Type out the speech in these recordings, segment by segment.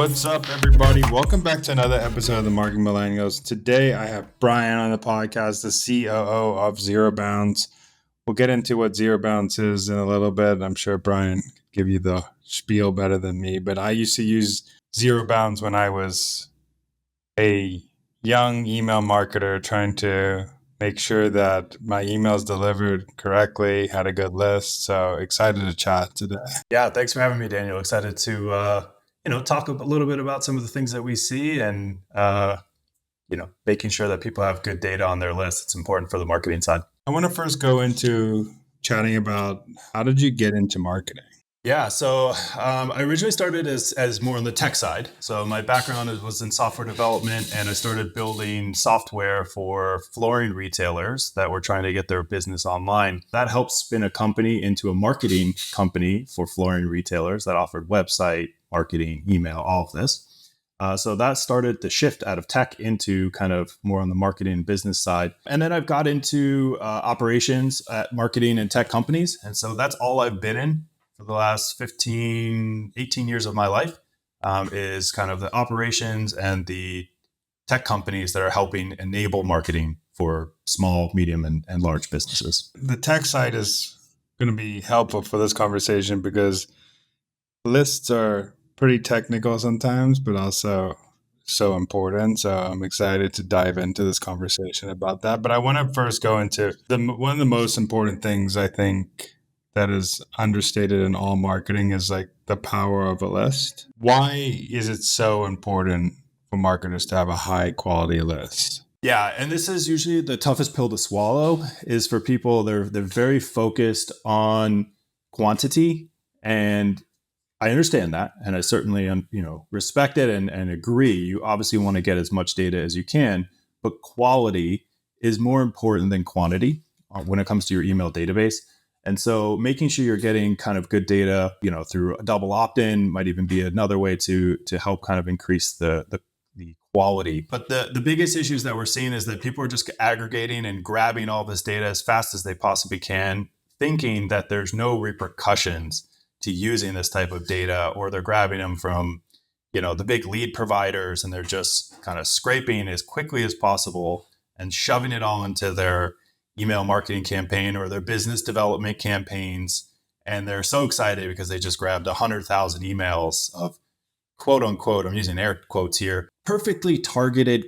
What's up, everybody? Welcome back to another episode of the Marketing Millennials. Today, I have Brian on the podcast, the COO of Zero Bounds. We'll get into what Zero Bounds is in a little bit. I'm sure Brian can give you the spiel better than me, but I used to use Zero Bounds when I was a young email marketer trying to make sure that my emails delivered correctly, had a good list. So excited to chat today. Yeah, thanks for having me, Daniel. Excited to talk a little bit about some of the things that we see and making sure that people have good data on their list. It's important for the marketing side. I want to first go into chatting about how did you get into marketing? Yeah, so I originally started as more on the tech side. So my background was in software development, and I started building software for flooring retailers that were trying to get their business online. That helped spin a company into a marketing company for flooring retailers that offered website, marketing, email, all of this. So that started the shift out of tech into kind of more on the marketing and business side. And then I've got into operations at marketing and tech companies. And so that's all I've been in for the last 15, 18 years of my life, is kind of the operations and the tech companies that are helping enable marketing for small, medium, and large businesses. The tech side is going to be helpful for this conversation because lists are pretty technical sometimes, but also so important. So I'm excited to dive into this conversation about that. But I want to first go into one of the most important things I think that is understated in all marketing is like the power of a list. Why is it so important for marketers to have a high quality list? Yeah, and this is usually the toughest pill to swallow is for people. They're very focused on quantity, and I understand that, and I certainly respect it and agree. You obviously want to get as much data as you can, but quality is more important than quantity when it comes to your email database. And so making sure you're getting kind of good data, through a double opt-in might even be another way to help kind of increase the quality. But the biggest issues that we're seeing is that people are just aggregating and grabbing all this data as fast as they possibly can, thinking that there's no repercussions to using this type of data, or they're grabbing them from, the big lead providers, and they're just kind of scraping as quickly as possible and shoving it all into their email marketing campaign or their business development campaigns. And they're so excited because they just grabbed 100,000 emails of quote unquote, I'm using air quotes here, perfectly targeted,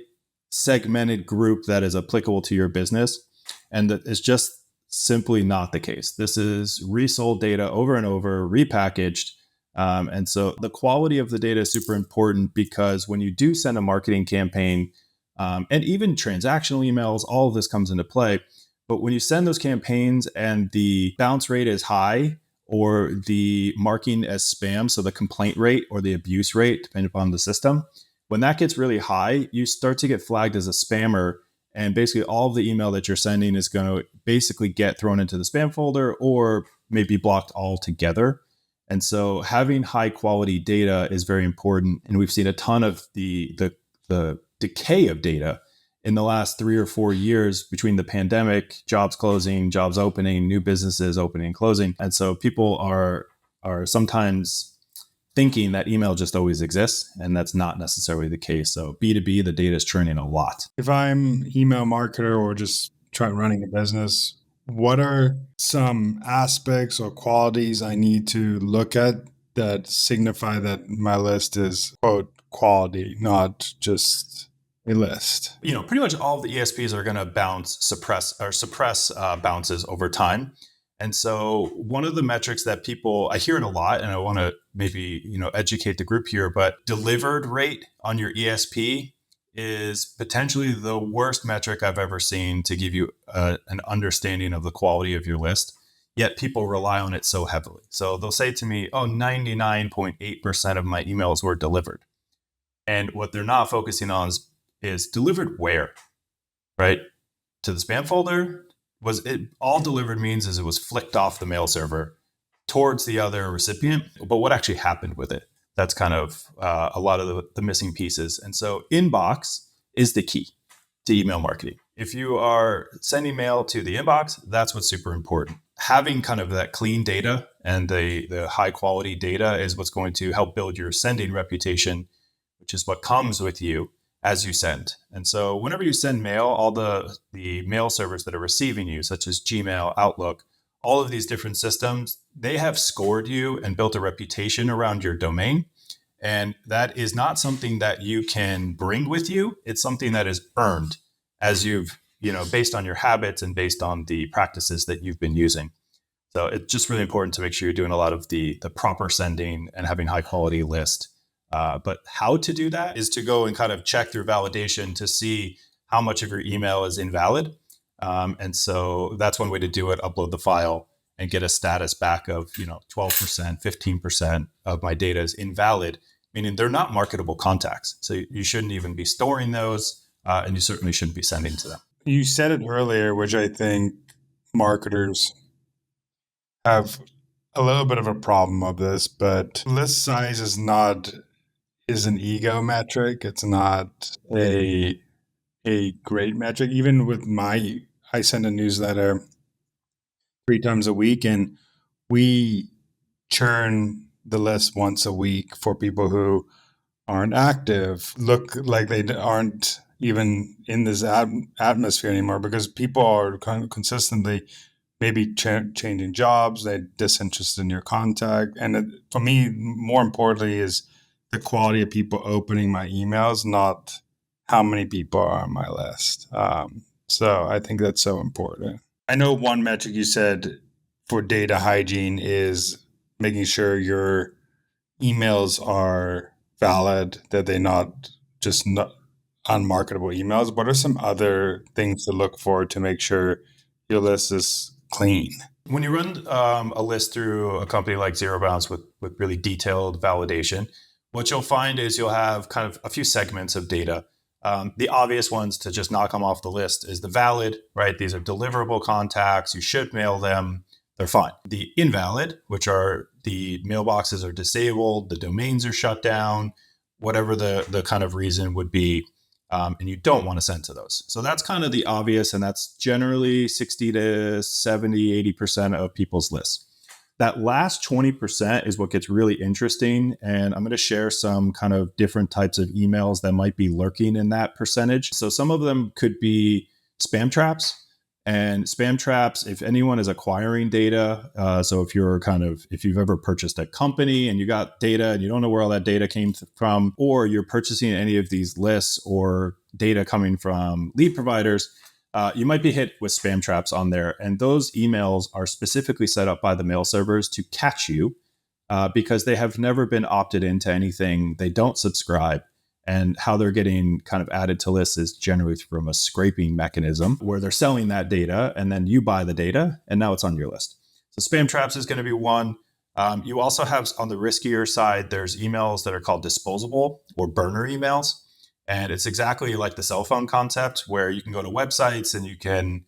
segmented group that is applicable to your business. And that is just simply not the case. This is resold data over and over, repackaged. And so the quality of the data is super important because when you do send a marketing campaign, and even transactional emails, all of this comes into play. But when you send those campaigns and the bounce rate is high, or the marking as spam, so the complaint rate or the abuse rate, depending upon the system, when that gets really high, you start to get flagged as a spammer. And basically all of the email that you're sending is going to basically get thrown into the spam folder or maybe blocked altogether. And so having high quality data is very important. And we've seen a ton of the decay of data in the last 3 or 4 years between the pandemic, jobs closing, jobs opening, new businesses opening and closing. And so people are sometimes thinking that email just always exists, and that's not necessarily the case. So B2B, the data is churning a lot. If I'm email marketer or just running a business, what are some aspects or qualities I need to look at that signify that my list is, quote, quality, not just a list? Pretty much all of the ESPs are going to suppress bounces over time. And so one of the metrics that I hear it a lot, and I want to maybe, educate the group here, but delivered rate on your ESP is potentially the worst metric I've ever seen to give you an understanding of the quality of your list. Yet people rely on it so heavily. So they'll say to me, 99.8% of my emails were delivered. And what they're not focusing on is delivered where, right? To the spam folder? All delivered means is it was flicked off the mail server towards the other recipient, but what actually happened with it? That's kind of a lot of the missing pieces. And so inbox is the key to email marketing. If you are sending mail to the inbox, that's what's super important. Having kind of that clean data and the high quality data is what's going to help build your sending reputation which is what comes with you as you send. And so whenever you send mail, all the mail servers that are receiving you, such as Gmail, Outlook, all of these different systems, they have scored you and built a reputation around your domain. And that is not something that you can bring with you. It's something that is earned as you've, based on your habits and based on the practices that you've been using. So it's just really important to make sure you're doing a lot of the proper sending and having high quality list. But how to do that is to go and kind of check your validation to see how much of your email is invalid. And so that's one way to do it. Upload the file and get a status back of 12%, 15% of my data is invalid, meaning they're not marketable contacts. So you shouldn't even be storing those, and you certainly shouldn't be sending to them. You said it earlier, which I think marketers have a little bit of a problem of this, but list size is an ego metric. It's not a great metric. Even with I send a newsletter 3 times a week, and we churn the list once a week for people who aren't active, look like they aren't even in this atmosphere anymore, because people are kind of consistently maybe changing jobs, they're disinterested in your contact. And for me, more importantly, is the quality of people opening my emails, not how many people are on my list. So I think that's so important. I know one metric you said for data hygiene is making sure your emails are valid, that they're not just unmarketable emails. What are some other things to look for to make sure your list is clean? When you run a list through a company like Zero Bounce with really detailed validation, what you'll find is you'll have kind of a few segments of data. The obvious ones to just knock them off the list is the valid, right? These are deliverable contacts. You should mail them. They're fine. The invalid, which are the mailboxes are disabled, the domains are shut down, whatever the kind of reason would be, and you don't want to send to those. So that's kind of the obvious, and that's generally 60 to 70, 80% of people's lists. That last 20% is what gets really interesting, and I'm going to share some kind of different types of emails that might be lurking in that percentage. So some of them could be spam traps. And spam traps, if anyone is acquiring data, so if you've ever purchased a company and you got data and you don't know where all that data came from, or you're purchasing any of these lists or data coming from lead providers, you might be hit with spam traps on there. And those emails are specifically set up by the mail servers to catch you because they have never been opted into anything. They don't subscribe. And how they're getting kind of added to lists is generally from a scraping mechanism where they're selling that data and then you buy the data and now it's on your list. So spam traps is going to be one. You also have on the riskier side, there's emails that are called disposable or burner emails. And it's exactly like the cell phone concept where you can go to websites and you can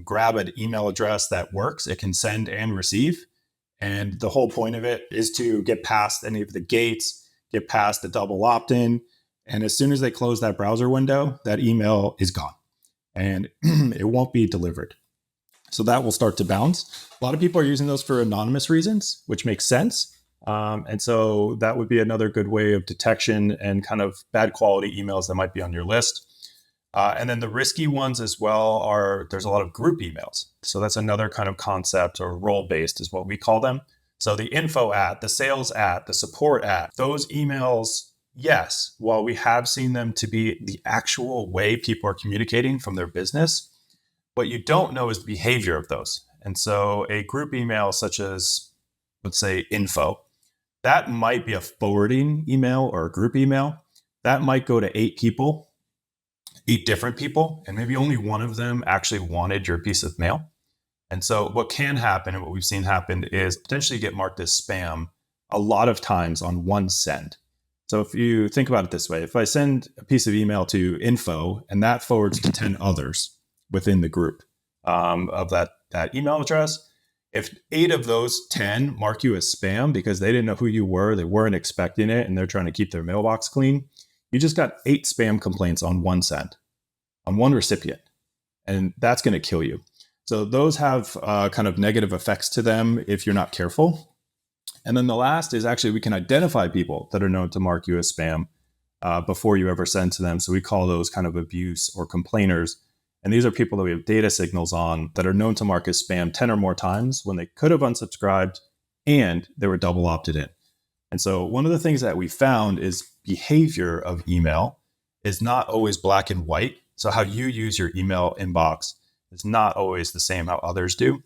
grab an email address that works. It can send and receive. And the whole point of it is to get past any of the gates, get past the double opt-in. And as soon as they close that browser window, that email is gone and it won't be delivered. So that will start to bounce. A lot of people are using those for anonymous reasons, which makes sense. And so that would be another good way of detection and kind of bad quality emails that might be on your list. And then the risky ones as well there's a lot of group emails. So that's another kind of concept, or role-based is what we call them. So the info the sales the support those emails, yes, while we have seen them to be the actual way people are communicating from their business, what you don't know is the behavior of those. And so a group email such as, let's say, info, that might be a forwarding email or a group email. That might go to 8 people, 8 different people, and maybe only one of them actually wanted your piece of mail. And so what can happen, and what we've seen happen, is potentially get marked as spam a lot of times on one send. So if you think about it this way, if I send a piece of email to info and that forwards to 10 others within the group of that email address, if 8 of those 10 mark you as spam because they didn't know who you were, they weren't expecting it, and they're trying to keep their mailbox clean, you just got 8 spam complaints on one send, on one recipient. And that's going to kill you. So those have kind of negative effects to them if you're not careful. And then the last is actually we can identify people that are known to mark you as spam before you ever send to them. So we call those kind of abuse or complainers. And these are people that we have data signals on that are known to mark as spam 10 or more times when they could have unsubscribed and they were double opted in. And so one of the things that we found is behavior of email is not always black and white. So how you use your email inbox is not always the same how others do.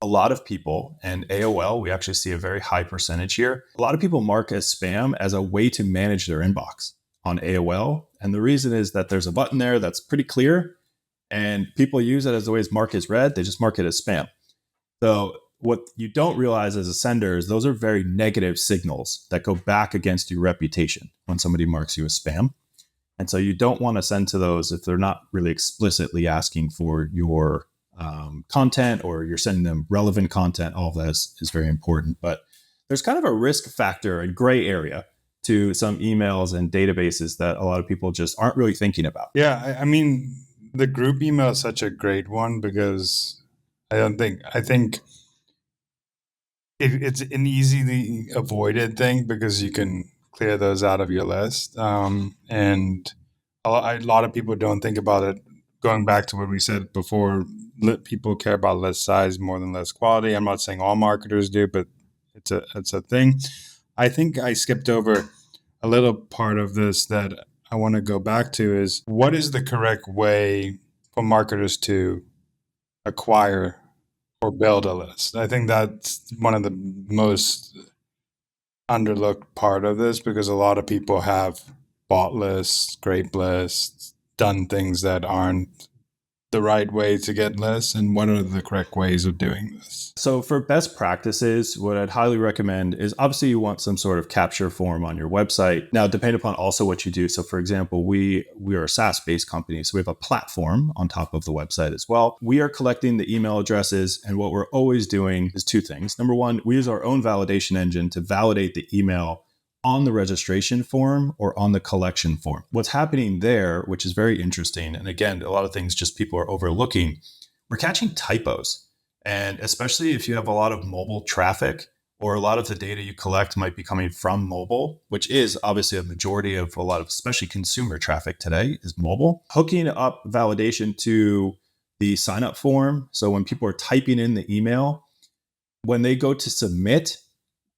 A lot of people, and AOL, we actually see a very high percentage here. A lot of people mark as spam as a way to manage their inbox on AOL. And the reason is that there's a button there that's pretty clear and people use it as always mark as read. They just mark it as spam. So what you don't realize as a sender is those are very negative signals that go back against your reputation when somebody marks you as spam. And so you don't want to send to those if they're not really explicitly asking for your content or you're sending them relevant content. All of that is very important. But there's kind of a risk factor and gray area to some emails and databases that a lot of people just aren't really thinking about. Yeah, I mean, the group email is such a great one because I think it's an easily avoided thing because you can clear those out of your list. And a lot of people don't think about it. Going back to what we said before, people care about list size more than list quality. I'm not saying all marketers do, but it's a thing. I think I skipped over a little part of this that I want to go back to is what is the correct way for marketers to acquire or build a list? I think that's one of the most underlooked part of this because a lot of people have bought lists, scrape lists, done things that aren't the right way to get lists, and what are the correct ways of doing this? So for best practices, what I'd highly recommend is obviously you want some sort of capture form on your website. Now, depending upon also what you do. So for example, we are a SaaS-based company, so we have a platform on top of the website as well. We are collecting the email addresses, and what we're always doing is two things. Number one, we use our own validation engine to validate the email on the registration form or on the collection form. What's happening there, which is very interesting, and again, a lot of things just people are overlooking, we're catching typos. And especially if you have a lot of mobile traffic or a lot of the data you collect might be coming from mobile, which is obviously a majority of a lot of especially consumer traffic today is mobile. Hooking up validation to the sign up form. So when people are typing in the email, when they go to submit,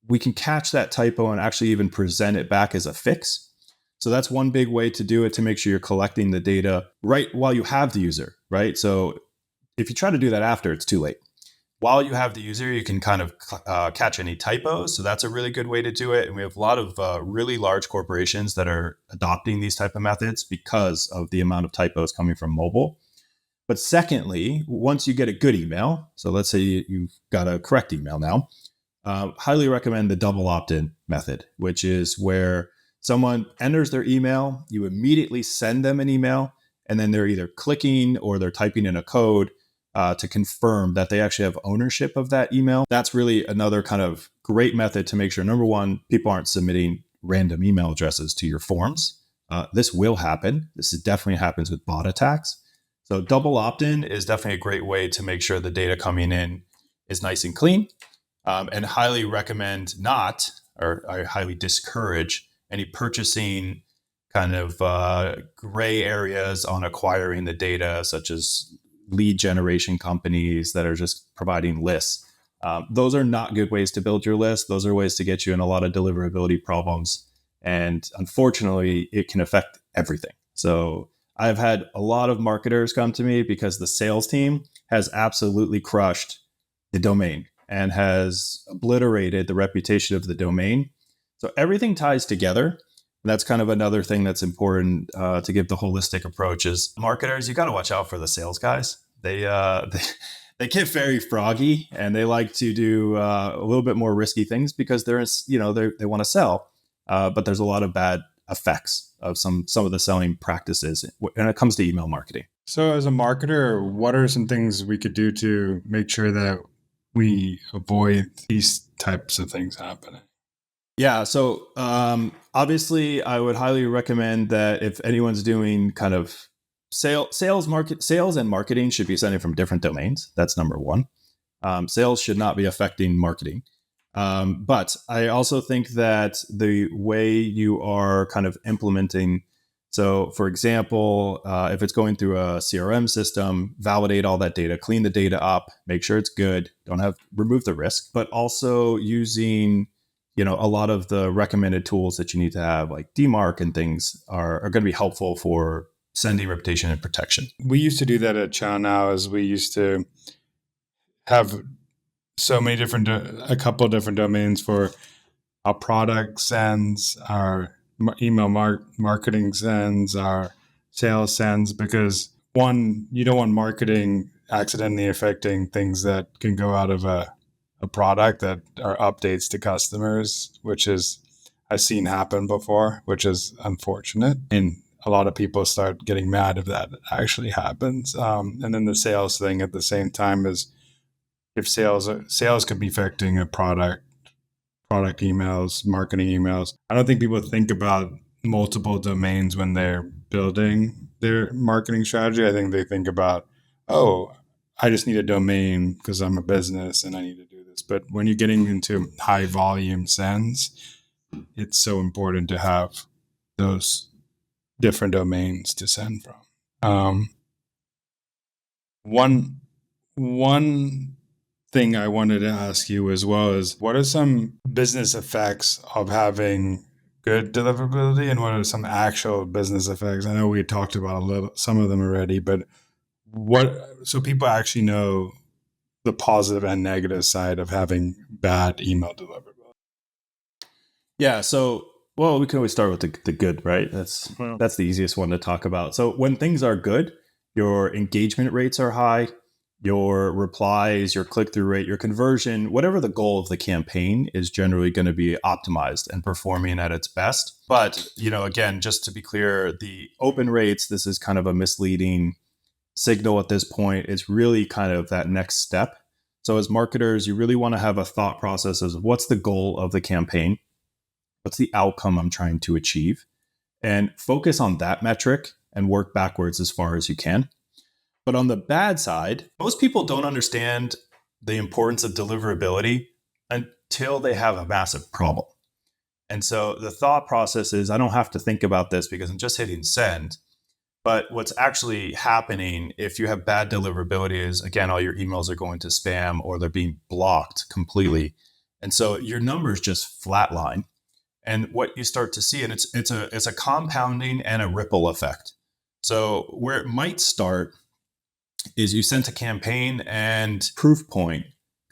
we can catch that typo and actually even present it back as a fix. So that's one big way to do it to make sure you're collecting the data right while you have the user, right? So if you try to do that after, it's too late. While you have the user, you can kind of catch any typos. So that's a really good way to do it. And we have a lot of really large corporations that are adopting these type of methods because of the amount of typos coming from mobile. But secondly, once you get a good email, so let's say you've got a correct email now, highly recommend the double opt-in method, which is where someone enters their email, you immediately send them an email, and then they're either clicking or they're typing in a code to confirm that they actually have ownership of that email. That's really another kind of great method to make sure, number one, people aren't submitting random email addresses to your forms. This will happen. This definitely happens with bot attacks. So double opt-in is definitely a great way to make sure the data coming in is nice and clean. And highly recommend not, or I highly discourage any purchasing kind of gray areas on acquiring the data, such as lead generation companies that are just providing lists. Those are not good ways to build your list. Those are ways to get you in a lot of deliverability problems. And unfortunately, it can affect everything. So I've had a lot of marketers come to me because the sales team has absolutely crushed the domain and has obliterated the reputation of the domain. So everything ties together. And that's kind of another thing that's important to give the holistic approach is marketers, you got to watch out for the sales guys. They get very froggy and they like to do a little bit more risky things because they want to sell. But there's a lot of bad effects of some of the selling practices when it comes to email marketing. So as a marketer, what are some things we could do to make sure that we avoid these types of things happening? Yeah. So obviously, I would highly recommend that if anyone's doing kind of sales and marketing should be sending from different domains. That's number one. Sales should not be affecting marketing. But I also think that the way you are kind of implementing, so for example, if it's going through a CRM system, validate all that data, clean the data up, make sure it's good, remove the risk, but also using, a lot of the recommended tools that you need to have, like DMARC and things, are going to be helpful for sending reputation and protection. We used to do that at Chow Now, as we used to have so many different, a couple of different domains for our product sends, our email marketing sends, our sales sends, because one, you don't want marketing accidentally affecting things that can go out of a product that are updates to customers, which is I've seen happen before, which is unfortunate. And a lot of people start getting mad if that actually happens. And then the sales thing at the same time is if sales could be affecting a product emails, marketing emails. I don't think people think about multiple domains when they're building their marketing strategy. I think they think about, oh, I just need a domain because I'm a business and I need to do this. But when you're getting into high volume sends, it's so important to have those different domains to send from. One one thing I wanted to ask you as well is, what are some business effects of having good deliverability, and what are some actual business effects? I know we talked about some of them already, but so people actually know the positive and negative side of having bad email deliverability. Yeah. So, well, we can always start with the good, right? That's the easiest one to talk about. So when things are good, your engagement rates are high, your replies, your click-through rate, your conversion, whatever the goal of the campaign is, generally going to be optimized and performing at its best. But, again, just to be clear, the open rates, this is kind of a misleading signal at this point. It's really kind of that next step. So as marketers, you really want to have a thought process of what's the goal of the campaign? What's the outcome I'm trying to achieve? And focus on that metric and work backwards as far as you can. But on the bad side, most people don't understand the importance of deliverability until they have a massive problem. And so the thought process is, I don't have to think about this because I'm just hitting send. But what's actually happening if you have bad deliverability is, again, all your emails are going to spam or they're being blocked completely. And so your numbers just flatline. And what you start to see, and it's a compounding and a ripple effect. So where it might start is you sent a campaign and Proofpoint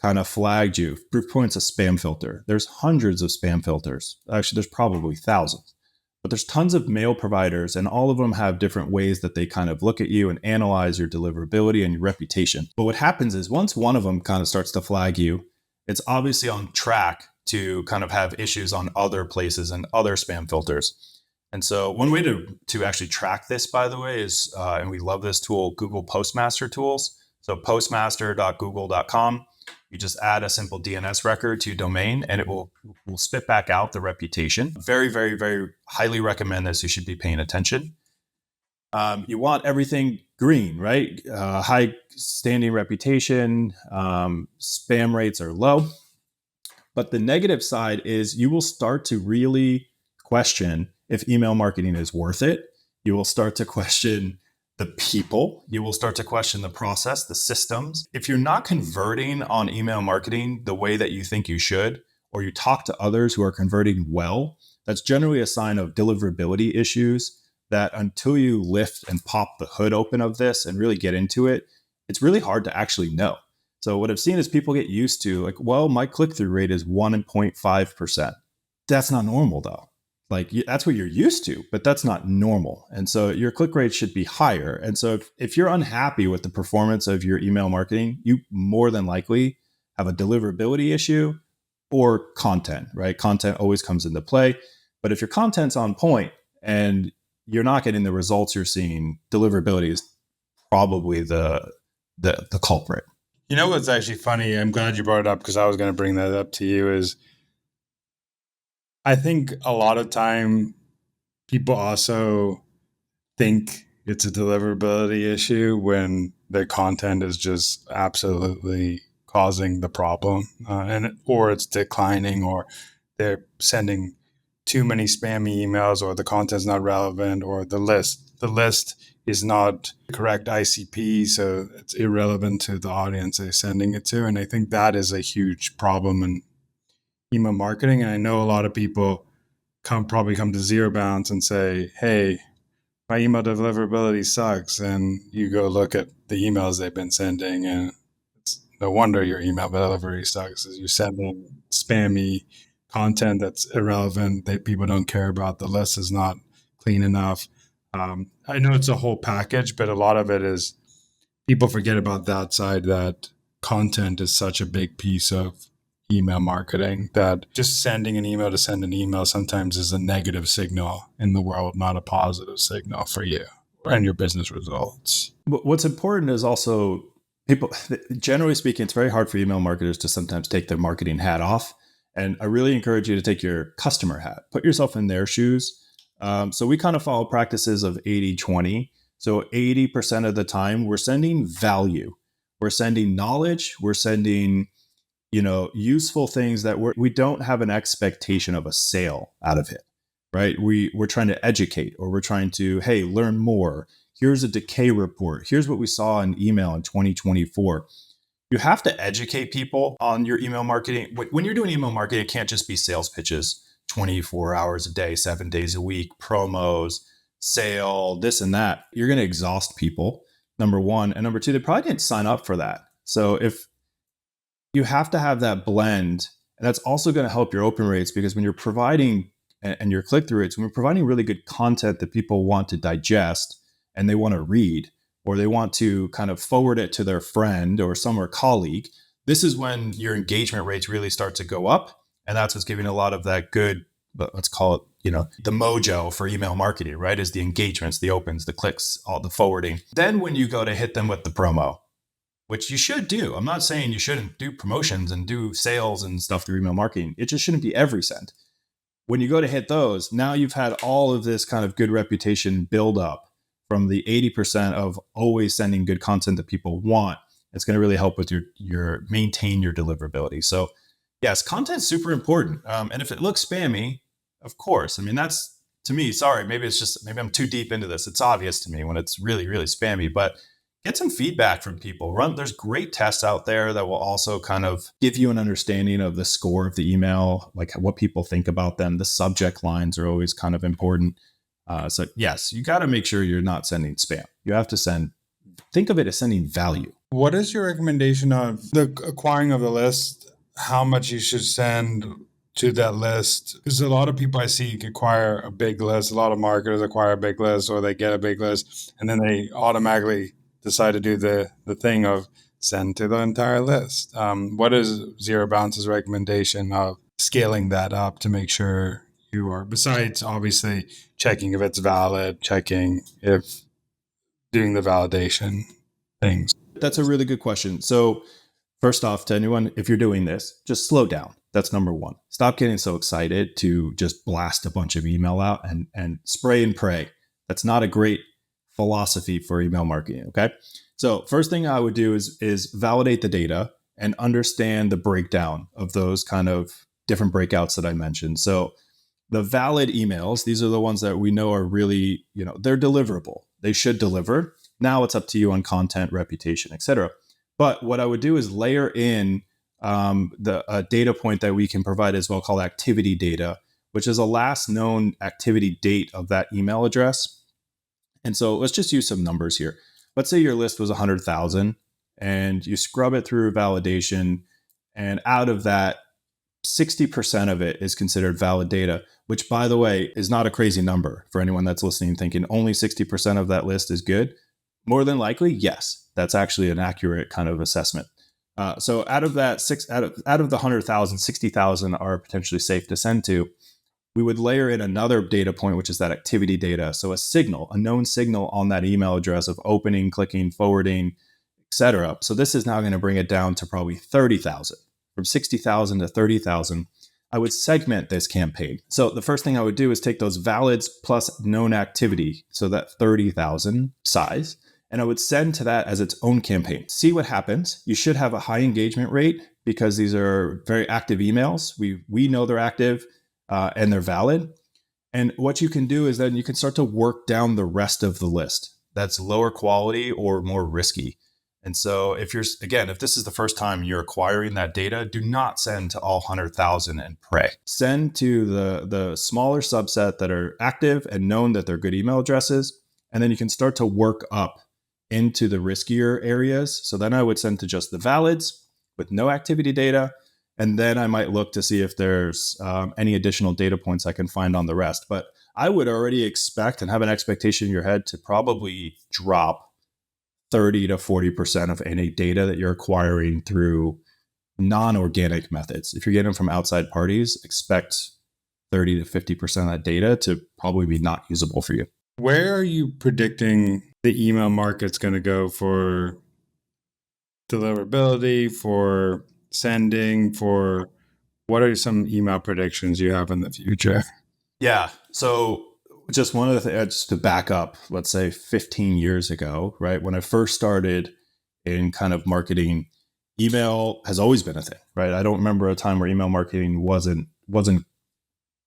kind of flagged you. Proofpoint's a spam filter. There's hundreds of spam filters. Actually, there's probably thousands. But there's tons of mail providers, and all of them have different ways that they kind of look at you and analyze your deliverability and your reputation. But what happens is once one of them kind of starts to flag you, it's obviously on track to kind of have issues on other places and other spam filters. And so one way to actually track this, by the way, is, and we love this tool, Google Postmaster tools. So postmaster.google.com. You just add a simple DNS record to your domain and it will spit back out the reputation. Very, very, very highly recommend this. You should be paying attention. You want everything green, right? High standing reputation, spam rates are low. But the negative side is you will start to really question if email marketing is worth it. You will start to question the people. You will start to question the process, the systems. If you're not converting on email marketing the way that you think you should, or you talk to others who are converting well, that's generally a sign of deliverability issues that until you lift and pop the hood open of this and really get into it, it's really hard to actually know. So what I've seen is people get used to like, well, my click-through rate is 1.5%. That's not normal though. Like that's what you're used to, but that's not normal. And so your click rate should be higher. And so if you're unhappy with the performance of your email marketing, you more than likely have a deliverability issue or content, right? Content always comes into play. But if your content's on point and you're not getting the results you're seeing, deliverability is probably the culprit. You know what's actually funny? I'm glad you brought it up because I was going to bring that up to you. Is I think a lot of time people also think it's a deliverability issue when their content is just absolutely causing the problem, or it's declining, or they're sending too many spammy emails, or the content's not relevant, or the list is not correct ICP, so it's irrelevant to the audience they're sending it to. And I think that is a huge problem in email marketing. And I know a lot of people probably come to Zero Bounce and say, hey, my email deliverability sucks. And you go look at the emails they've been sending, and it's no wonder your email delivery sucks, is you're sending spammy content that's irrelevant, that people don't care about. The list is not clean enough. I know it's a whole package, but a lot of it is people forget about that side, that content is such a big piece of email marketing, that just sending an email to send an email sometimes is a negative signal in the world, not a positive signal for you and your business results. What's important is also people, generally speaking, it's very hard for email marketers to sometimes take their marketing hat off. And I really encourage you to take your customer hat, put yourself in their shoes. So we kind of follow practices of 80-20. So 80% of the time we're sending value, we're sending knowledge, we're sending useful things that we don't have an expectation of a sale out of it, right? We're trying to educate, or we're trying to, hey, learn more. Here's a decay report. Here's what we saw in email in 2024. You have to educate people on your email marketing. When you're doing email marketing, it can't just be sales pitches 24 hours a day, 7 days a week, promos, sale, this and that. You're going to exhaust people, number one. And number two, they probably didn't sign up for that. So if you have to have that blend, and that's also going to help your open rates, because when you're providing, and your click-through rates, when you're providing really good content that people want to digest and they want to read, or they want to kind of forward it to their friend or some colleague, this is when your engagement rates really start to go up. And that's what's giving a lot of that good, let's call it, the mojo for email marketing, right? Is the engagements, the opens, the clicks, all the forwarding. Then when you go to hit them with the promo, which you should do. I'm not saying you shouldn't do promotions and do sales and stuff through email marketing. It just shouldn't be every cent. When you go to hit those, now you've had all of this kind of good reputation build up from the 80% of always sending good content that people want. It's going to really help with your maintain your deliverability. So yes, content's super important. And if it looks spammy, of course, I mean, that's, to me, sorry, maybe I'm too deep into this. It's obvious to me when it's really, really spammy, but get some feedback from people. There's great tests out there that will also kind of give you an understanding of the score of the email, like what people think about them. The subject lines are always kind of important. So yes, you got to make sure you're not sending spam. You have to think of it as sending value. What is your recommendation of the acquiring of the list? How much you should send to that list? Because a lot of people I see acquire a big list. A lot of marketers acquire a big list, or they get a big list, and then they automatically decide to do the thing of send to the entire list. What is Zero Bounce's recommendation of scaling that up to make sure you are, besides obviously checking if it's valid, checking if doing the validation things? That's a really good question. So first off, to anyone, if you're doing this, just slow down. That's number one. Stop getting so excited to just blast a bunch of email out and spray and pray. That's not a great philosophy for email marketing. Okay. So first thing I would do is validate the data and understand the breakdown of those kind of different breakouts that I mentioned. So the valid emails, these are the ones that we know are really, they're deliverable. They should deliver. Now it's up to you on content, reputation, etc. But what I would do is layer in the data point that we can provide as well, called activity data, which is a last known activity date of that email address. And so let's just use some numbers here. Let's say your list was 100,000 and you scrub it through validation. And out of that, 60% of it is considered valid data, which, by the way, is not a crazy number for anyone that's listening, thinking only 60% of that list is good. More than likely, yes, that's actually an accurate kind of assessment. So out of that out of the 100,000, 60,000 are potentially safe to send to. We would layer in another data point, which is that activity data. So a known signal on that email address of opening, clicking, forwarding, etc. So this is now going to bring it down to probably 30,000. From 60,000 to 30,000, I would segment this campaign. So the first thing I would do is take those valids plus known activity, so that 30,000 size, and I would send to that as its own campaign. See what happens. You should have a high engagement rate because these are very active emails. We know they're active and they're valid. And what you can do is then you can start to work down the rest of the list that's lower quality or more risky. And so if this is the first time you're acquiring that data, do not send to all 100,000 and pray. Send to the smaller subset that are active and known that they're good email addresses. And then you can start to work up into the riskier areas. So then I would send to just the valids with no activity data. And then I might look to see if there's any additional data points I can find on the rest. But I would already expect and have an expectation in your head to probably drop 30 to 40% of any data that you're acquiring through non-organic methods. If you're getting them from outside parties, expect 30 to 50% of that data to probably be not usable for you. Where are you predicting the email market's going to go for deliverability, for sending, for what are some email predictions you have in the future? Yeah. So just one of the things, just to back up, let's say 15 years ago, right? When I first started in kind of marketing, email has always been a thing, right? I don't remember a time where email marketing wasn't,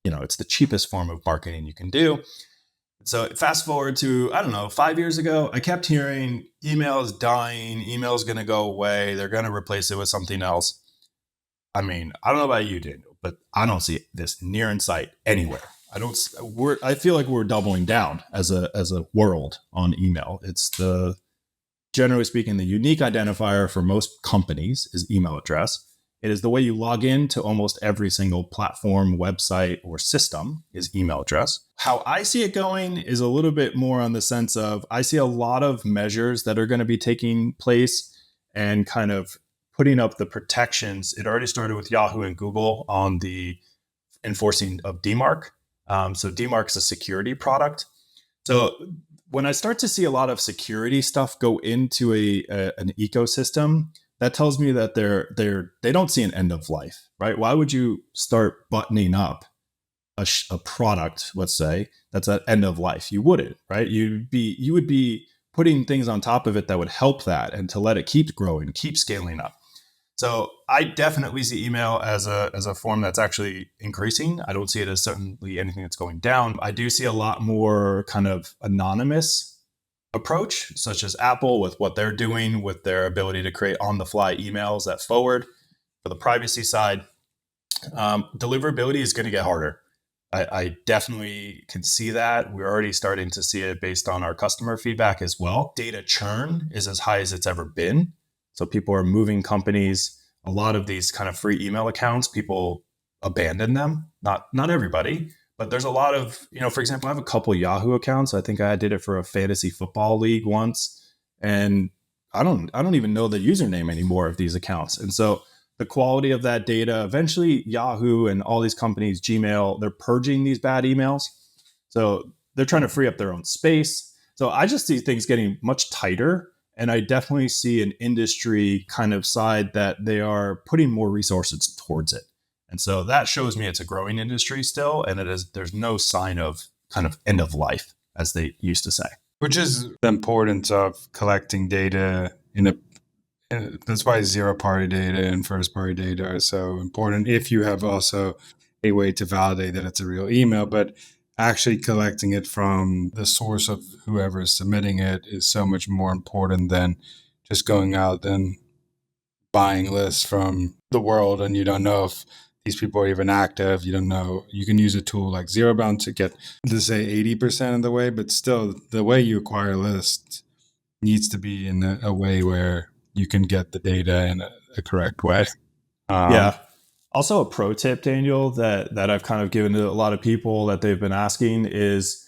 it's the cheapest form of marketing you can do. So fast forward to, 5 years ago, I kept hearing email is dying, email is going to go away, they're going to replace it with something else. I mean, I don't know about you, Daniel, but I don't see this near in sight anywhere. I feel like we're doubling down as a world on email. It's generally speaking, the unique identifier for most companies is email address. It is the way you log in to almost every single platform, website, or system is email address. How I see it going is a little bit more on the sense of I see a lot of measures that are going to be taking place and kind of putting up the protections. It already started with Yahoo and Google on the enforcing of DMARC. So DMARC is a security product. So when I start to see a lot of security stuff go into an ecosystem, that tells me that they don't see an end of life, right? Why would you start buttoning up a product, let's say, that's at end of life? You wouldn't, right? You would be putting things on top of it that would help that and to let it keep growing, keep scaling up. So I definitely see email as a form that's actually increasing. I don't see it as certainly anything that's going down. I do see a lot more kind of anonymous approach, such as Apple with what they're doing with their ability to create on-the-fly emails that forward for the privacy side. Deliverability is going to get harder. I definitely can see that. We're already starting to see it based on our customer feedback as well. Data churn is as high as it's ever been. So people are moving companies. A lot of these kind of free email accounts, people abandon them. Not everybody, but there's a lot of, for example, I have a couple Yahoo accounts. I think I did it for a fantasy football league once, and I don't even know the username anymore of these accounts. And so the quality of that data, eventually Yahoo and all these companies, Gmail, they're purging these bad emails. So they're trying to free up their own space. So I just see things getting much tighter. And I definitely see an industry kind of side that they are putting more resources towards it. And so that shows me it's a growing industry still. And there's no sign of kind of end of life, as they used to say. Which is the importance of collecting data that's why zero-party data and first-party data are so important. If you have also a way to validate that it's a real email, but actually collecting it from the source of whoever is submitting it is so much more important than just going out and buying lists from the world and you don't know if these people are even active. You don't know. You can use a tool like ZeroBound to get, to say 80% of the way, but still the way you acquire lists needs to be in a way where you can get the data in a correct way. Yeah. Also, a pro tip, Daniel, that I've kind of given to a lot of people that they've been asking is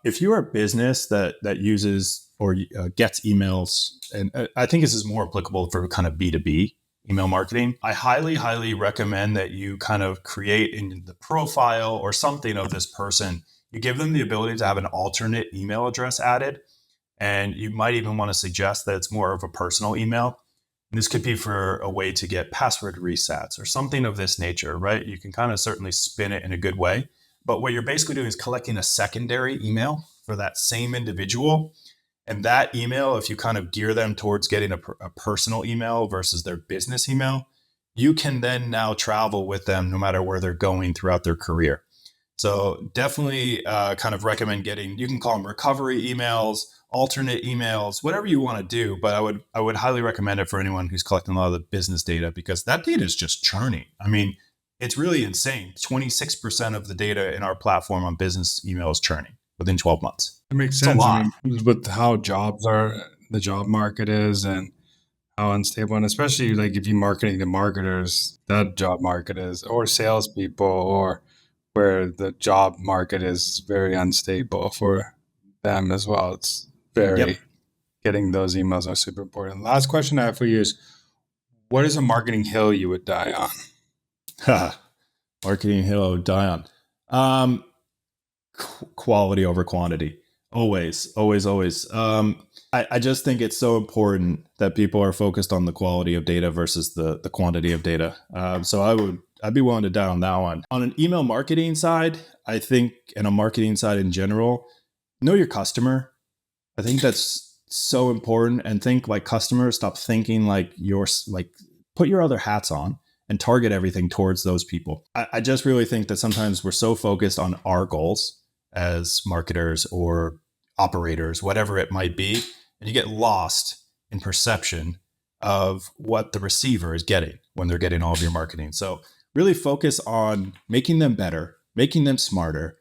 if you're a business that uses or gets emails, and I think this is more applicable for kind of B2B email marketing, I highly, highly recommend that you kind of create in the profile or something of this person. You give them the ability to have an alternate email address added. And you might even want to suggest that it's more of a personal email. And this could be for a way to get password resets or something of this nature, right? You can kind of certainly spin it in a good way. But what you're basically doing is collecting a secondary email for that same individual. And that email, if you kind of gear them towards getting a personal email versus their business email, you can then now travel with them no matter where they're going throughout their career. So definitely kind of recommend getting, you can call them recovery emails, alternate emails, whatever you want to do. But I would highly recommend it for anyone who's collecting a lot of the business data, because that data is just churning. I mean, it's really insane. 26% of the data in our platform on business email is churning within 12 months. It makes It's a sense. I lot. mean, with how the job market is, and how unstable, and especially like if you're marketing to marketers, that job market is, or salespeople, or where the job market is very unstable for them as well. It's very Yep. getting those emails are super important. Last question I have for you is, what is a marketing hill you would die on? Marketing hill die on. Quality over quantity. Always, always, always. I just think it's so important that people are focused on the quality of data versus the quantity of data. So I'd be willing to die on that one. On an email marketing side, I think, and a marketing side in general, know your customer. I think that's so important. And think like customers. Stop thinking like put your other hats on and target everything towards those people. I just really think that sometimes we're so focused on our goals as marketers or operators, whatever it might be, and you get lost in perception of what the receiver is getting when they're getting all of your marketing. So really focus on making them better, making them smarter,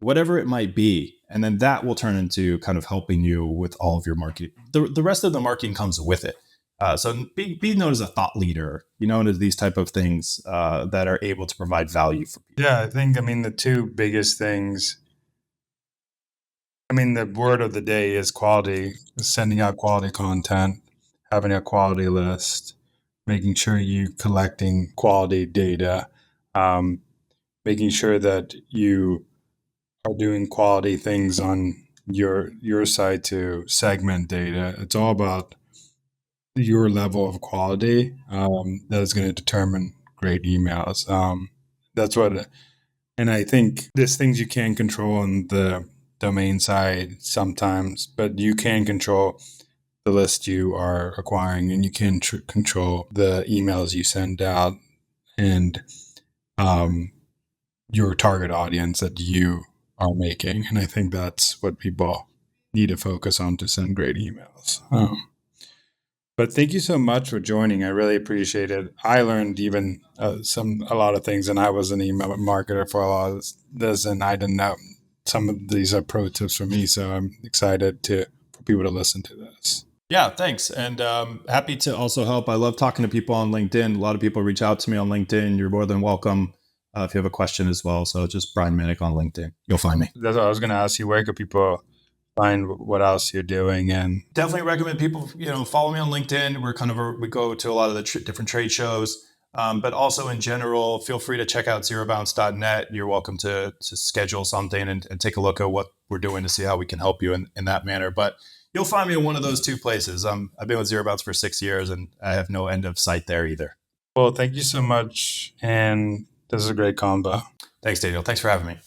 whatever it might be. And then that will turn into kind of helping you with all of your marketing. The rest of the marketing comes with it. So be known as a thought leader, as these type of things that are able to provide value for people. Yeah, I mean, the two biggest things, I mean, the word of the day is quality, sending out quality content, having a quality list, making sure you collecting quality data, um, making sure that you are doing quality things on your side to segment data. It's all about your level of quality that is going to determine great emails. That's what, and I think there's things you can't control on the domain side sometimes, but you can control the list you are acquiring, and you can control the emails you send out, and um, your target audience that you are making. And I think that's what people need to focus on to send great emails. But thank you so much for joining. I really appreciate it. I learned even a lot of things, and I was an email marketer for a lot of this, and I didn't know some of these are pro tips for me. So I'm excited for people to listen to this. Yeah, thanks. And happy to also help. I love talking to people on LinkedIn. A lot of people reach out to me on LinkedIn. You're more than welcome if you have a question as well. So just Brian Minnick on LinkedIn. You'll find me. That's what I was going to ask you. Where could people find what else you're doing? And definitely recommend people, follow me on LinkedIn. We go to a lot of the different trade shows, but also in general, feel free to check out zerobounce.net. You're welcome to schedule something and take a look at what we're doing to see how we can help you in that manner. But you'll find me in one of those two places. I've been with Zero Bounce for 6 years, and I have no end of sight there either. Well, thank you so much. And this is a great combo. Thanks, Daniel. Thanks for having me.